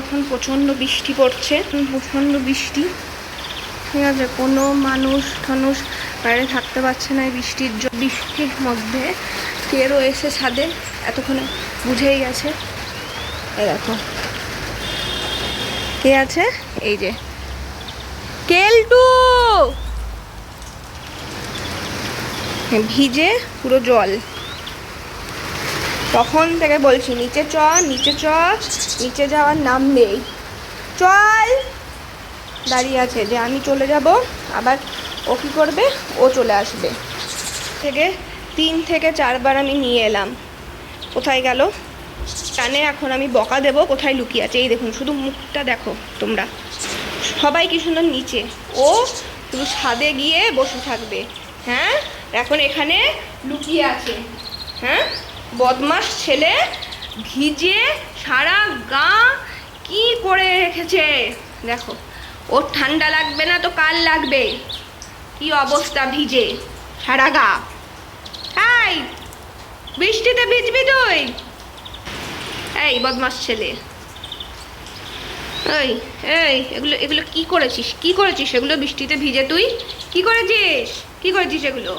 এখন প্রচণ্ড বৃষ্টি পড়ছে, প্রচণ্ড বৃষ্টি। ঠিক আছে, কোনো মানুষ টানুষ বাইরে থাকতে পারছে না এই বৃষ্টির মধ্যে। কে রয়েছে ছাদে এতক্ষণে বুঝেই গেছে। এই দেখো কে আছে, এই যে কেলটু, ভিজে পুরো জল। তখন থেকে বলছি নিচে চ, নিচে চ, নিচে যাওয়ার নাম নেই। চল, দাঁড়িয়ে আছে যে আমি চলে যাব, আবার ও কী করবে, ও চলে আসবে। 3 থেকে 4 বার আমি নিয়ে এলাম, কোথায় গেল জানে। এখন আমি বকা দেবো কোথায় লুকিয়ে আছে। এই দেখুন, শুধু মুখটা দেখো তোমরা, সবাই কি সুন্দর নিচে, ও শুধু ছাদে গিয়ে বসে থাকবে। হ্যাঁ, এখন এখানে লুকিয়ে আছে। হ্যাঁ, বদমাস ছেলে, ভিজে সারা গা কি করে রেখেছে দেখো। ওর ঠান্ডা লাগবে না তো কার লাগবে, কি অবস্থা, ভিজে সারা গা। এই বৃষ্টিতে ভিজবি তুই? এই বদমাস ছেলে, এই এই এগুলো এগুলো কি করেছিস, কি করেছিস এগুলো বৃষ্টিতে ভিজে? তুই কি করেছিস, কি করেছিস এগুলো?